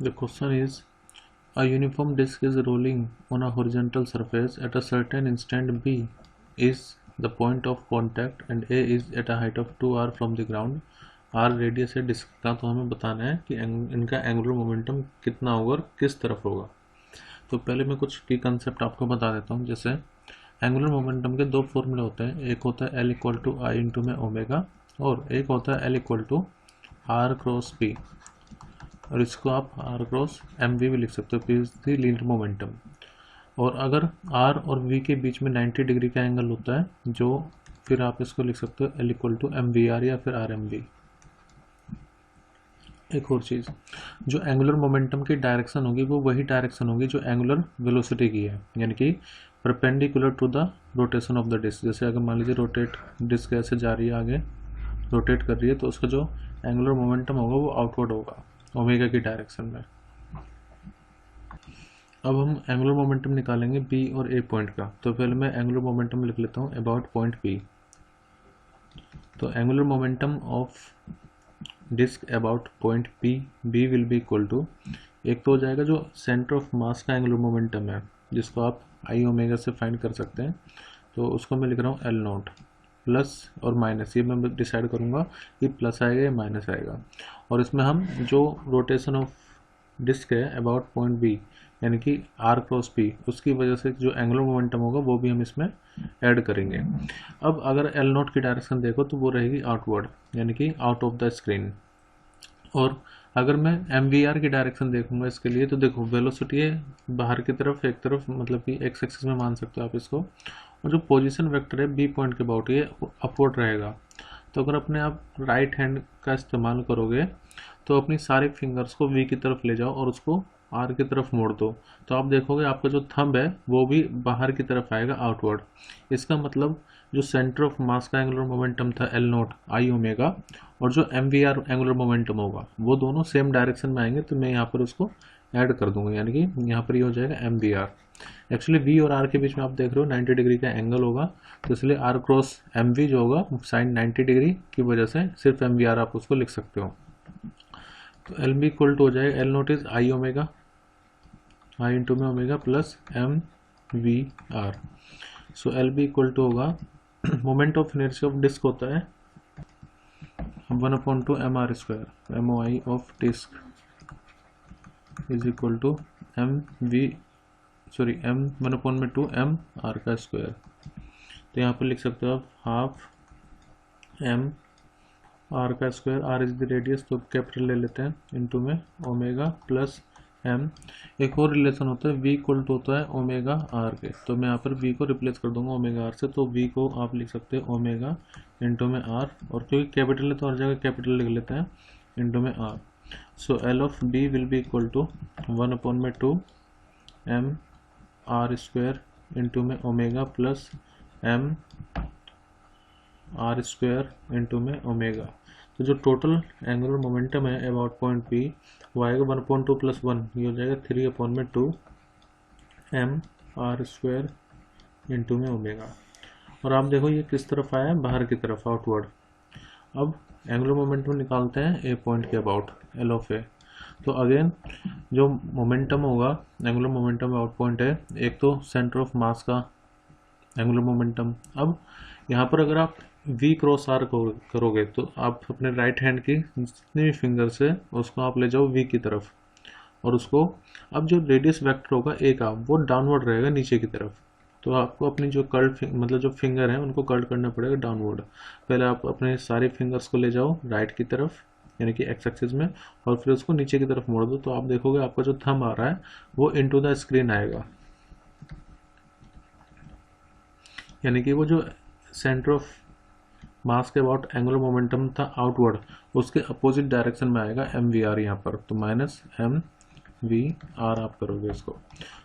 The question is, a uniform disk is rolling on a horizontal surface at a certain instant B is the point of contact and A is at a height of 2r from the ground. r radius है disc का, तो हमें बताना है कि इनका angular momentum कितना होगा और किस तरफ होगा। तो पहले मैं कुछ की कंसेप्ट आपको बता देता हूँ। जैसे एंगुलर मोमेंटम के दो फॉर्मूले होते हैं, एक होता है L equal to I into में ओमेगा और एक होता है L equal to R cross P, और इसको आप आर क्रॉस एम वी भी लिख सकते हो, P is the linear momentum. और अगर आर और वी के बीच में 90 डिग्री का एंगल होता है, जो फिर आप इसको लिख सकते हो L equal to M V R या फिर आर एम वी। एक और चीज़, जो एंगुलर मोमेंटम की डायरेक्शन होगी वो वही डायरेक्शन होगी जो एंगुलर वेलोसिटी की है, यानी कि perpendicular to the rotation of the disc. जैसे अगर मान लीजिए रोटेट डिस्क ऐसे जा रही है, आगे रोटेट कर रही है, तो उसका जो एंगुलर मोमेंटम होगा वो आउटवर्ड होगा ओमेगा की डायरेक्शन में। अब हम एंगुलर मोमेंटम निकालेंगे बी और ए पॉइंट का। तो पहले मैं एंगुलर मोमेंटम लिख लेता हूँ अबाउट पॉइंट बी। तो angular momentum of disc about point B will be equal to, एक तो हो जाएगा जो सेंटर ऑफ मास का एंगुलर मोमेंटम है, जिसको आप आई ओमेगा से फाइंड कर सकते हैं। तो उसको मैं लिख रहा हूँ एल नॉट प्लस और माइनस, ये मैं डिसाइड करूँगा कि प्लस आएगा या माइनस आएगा। और इसमें हम जो रोटेशन ऑफ डिस्क है अबाउट पॉइंट बी, यानी कि आर क्रॉस पी, उसकी वजह से जो एंगुलर मोमेंटम होगा वो भी हम इसमें ऐड करेंगे। अब अगर एल नॉट की डायरेक्शन देखो तो वो रहेगी आउटवर्ड, यानी कि आउट ऑफ द स्क्रीन। और अगर मैं एम वी आर की डायरेक्शन देखूंगा इसके लिए, तो देखो वेलोसिटी है बाहर की तरफ, एक तरफ मतलब कि एक्स एक्सिस में मान सकते हो आप इसको, और जो पोजीशन वेक्टर है बी पॉइंट के अबाउट ये अपवर्ड रहेगा। तो अगर अपने आप राइट हैंड का इस्तेमाल करोगे तो अपनी सारे फिंगर्स को वी की तरफ ले जाओ और उसको आर की तरफ मोड़ दो, तो आप देखोगे आपका जो थंब है वो भी बाहर की तरफ आएगा आउटवर्ड। इसका मतलब जो सेंटर ऑफ मास का एंगुलर मोमेंटम था एल नॉट आई ओमेगा, और जो M V R angular momentum होगा वो दोनों सेम डायरेक्शन में आएंगे, तो मैं यहाँ पर उसको ऐड कर दूंगा, यानी कि यहाँ पर ये हो जाएगा M V R. Actually V और आर के बीच में आप देख रहे हो 90 डिग्री का एंगल होगा, तो इसलिए आर क्रॉस एम वी जो होगा साइन 90 डिग्री की वजह से सिर्फ एम वी आर आप उसको लिख सकते हो। तो एल बी इक्वल टू हो जाएगा L naught is I omega, I into में omega plus M V R. So L B equal to होगा moment of inertia of disc होता है 1/2 M R square, M O I of disc is equal to M 1/2 M R का square. तो यहाँ पर लिख सकते हो आप हाफ एम आर का square, R is the radius तो कैपिटल ले लेते हैं, इंटू में ओमेगा प्लस एम। एक और रिलेशन होता है वी इक्वल टू होता है ओमेगा आर के, तो मैं यहाँ पर वी को रिप्लेस कर दूंगा ओमेगा आर से, तो वी को आप लिख सकते हैं ओमेगा इंटू में आर, और क्योंकि कैपिटल है तो हर जगह कैपिटल लिख लेते हैं, इंटू में R. So L of B will be equal to 1/2 M R square into में omega plus M R square into में ओमेगा। तो जो टोटल एंगुलर मोमेंटम है अबाउट पॉइंट पी वो आएगा 1/2 प्लस 1, ये हो जाएगा 3/2 एम आर स्क्वायर इंटू में ओमेगा। और आप देखो ये किस तरफ आया है, बाहर की तरफ आउटवर्ड। अब एंगुलर मोमेंटम निकालते हैं ए पॉइंट के अबाउट एल ऑफ ए। तो अगेन जो मोमेंटम होगा एंगुलर मोमेंटम अबाउट पॉइंट है, एक तो सेंटर ऑफ मास का एंगुलर मोमेंटम। अब यहाँ पर अगर आप वी क्रॉस आर करोगे तो आप अपने राइट हैंड की जितनी भी फिंगर्स है उसको आप ले जाओ वी की तरफ, और उसको अब जो रेडियस वेक्टर होगा ए का वो डाउनवर्ड रहेगा नीचे की तरफ। तो आपको अपनी जो कर्ल्ड मतलब जो फिंगर है उनको कर्ल करना पड़ेगा डाउनवर्ड। पहले आप अपने सारे फिंगर्स को ले जाओ राइट की तरफ, यानी कि एक्स एक्सिस में, और फिर उसको नीचे की तरफ मोड़ दो, तो आप देखोगे आपका जो थंब आ रहा है वो इनटू द स्क्रीन आएगा, यानी कि वो जो सेंटर ऑफ मास के अबाउट एंगुलर मोमेंटम था आउटवर्ड, उसके अपोजिट डायरेक्शन में आएगा एम वी आर यहाँ पर, तो माइनस एम वी आर आप करोगे इसको।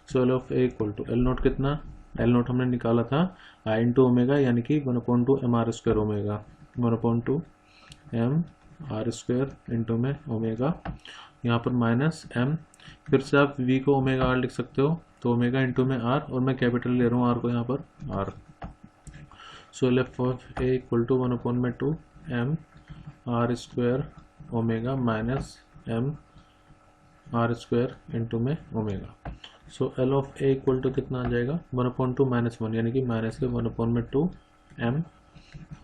So L of A equal to L naught कितना, एल नोट हमने निकाला था आई इंटू ओमेगा, यानी कि 1/2 M R square omega, 1/2 M R square into में ओमेगा, यहाँ पर माइनस एम, फिर से आप वी को ओमेगा आर लिख सकते हो, तो ओमेगा इंटू में आर, और मैं कैपिटल ले रहा हूँ आर को यहाँ पर are. So L of A equal to 1/2 m r square omega minus m R square into में omega. So L of A equal to कितना आ जाएगा 1/2 -1 यानी कि माइनस के 1/2 एम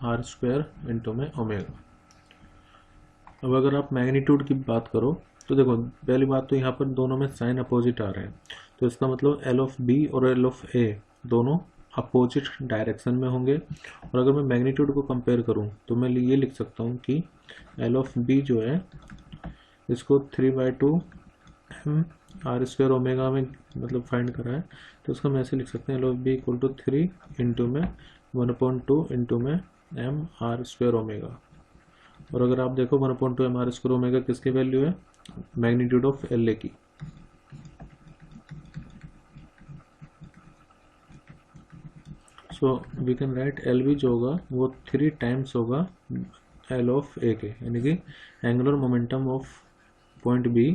आर स्क्वायर इंटू में ओमेगा। अब अगर आप मैग्नीट्यूड की बात करो तो देखो पहली बात तो यहाँ पर दोनों में साइन अपोजिट आ रहे हैं, तो इसका मतलब एल ऑफ बी और एल ऑफ ए दोनों अपोजिट डायरेक्शन में होंगे। और अगर मैं मैग्नीट्यूड को कंपेयर करूँ तो मैं ये लिख सकता हूँ कि एल ऑफ बी जो है इसको 3/2 एम आर स्क्वायर ओमेगा में मतलब फाइंड करा है, तो उसको हम ऐसे लिख सकते हैं L of B equal to 3 into में 1/2 इंटू में एम आर स्क्वायर ओमेगा। और अगर आप देखो 1/2 एम आर स्क्वायर ओमेगा किसकी वैल्यू है, मैग्नीट्यूड ऑफ एल ए की। So we can write L B जो होगा वो 3 टाइम्स होगा एल ऑफ ए के, यानी कि angular momentum of point B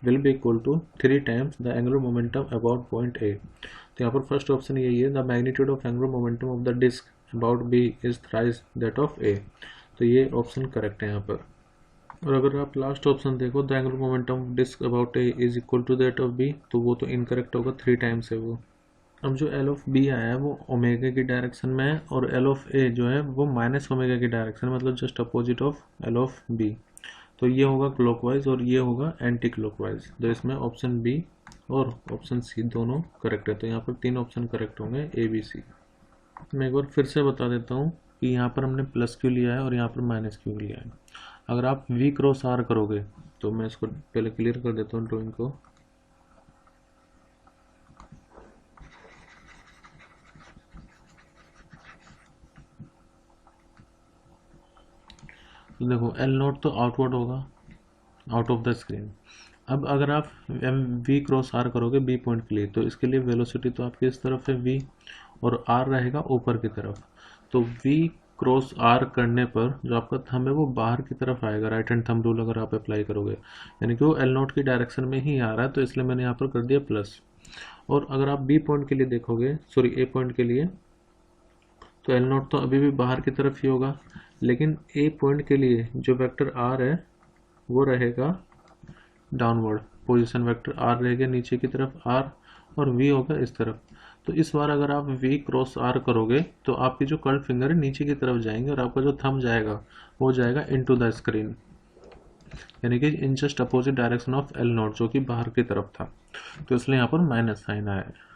will be equal to 3 times the angular momentum about point A. तो यहाँ पर फर्स्ट ऑप्शन यही है, the magnitude of angular momentum of the disc about B is thrice that of A. तो ये option correct है यहाँ पर। और अगर आप लास्ट ऑप्शन देखो the angular momentum of disc about A is equal to that of B, तो वो तो इनकरेक्ट होगा, 3 टाइम्स है वो। अब जो एल ऑफ बी आया है वो ओमेगा की डायरेक्शन में है और एल ऑफ ए जो है वो माइनस ओमेगा की डायरेक्शन में, मतलब just opposite of L of B. तो ये होगा क्लॉकवाइज और ये होगा एंटी क्लॉकवाइज। तो इसमें ऑप्शन बी और ऑप्शन सी दोनों करेक्ट है। तो यहाँ पर 3 ऑप्शन करेक्ट होंगे ए बी सी। मैं एक बार फिर से बता देता हूँ कि यहाँ पर हमने प्लस क्यू लिया है और यहाँ पर माइनस क्यू लिया है। अगर आप वी क्रॉस आर करोगे तो मैं इसको पहले क्लियर कर देता हूँ ड्राइंग को। तो देखो एल नोट तो आउटवर्ड होगा, आउट ऑफ द स्क्रीन। अब अगर आप एम वी क्रॉस आर करोगे बी पॉइंट के लिए, तो इसके लिए वेलोसिटी तो आपकी इस तरफ है वी और आर रहेगा ऊपर की तरफ। तो वी क्रॉस आर करने पर जो आपका थंब है वो बाहर की तरफ आएगा, राइट हैंड थंब रूल अगर आप अप्लाई करोगे, यानी कि वो एल नोट की डायरेक्शन में ही आ रहा है, तो इसलिए मैंने यहाँ पर कर दिया प्लस। और अगर आप बी पॉइंट के लिए देखोगे, सॉरी ए पॉइंट के लिए, तो एल नोट तो अभी भी बाहर की तरफ ही होगा, लेकिन ए पॉइंट के लिए जो वेक्टर आर है वो रहेगा डाउनवर्ड, पोजीशन वेक्टर आर रहेगा नीचे की तरफ आर और वी होगा इस तरफ। तो इस बार अगर आप वी क्रॉस आर करोगे तो आपकी जो कर्ल फिंगर है नीचे की तरफ जाएंगे और आपका जो थंब जाएगा वो जाएगा इनटू द स्क्रीन, यानी कि in just opposite direction of L note जो कि बाहर की तरफ था। तो इसलिए यहाँ पर माइनस साइन आया है।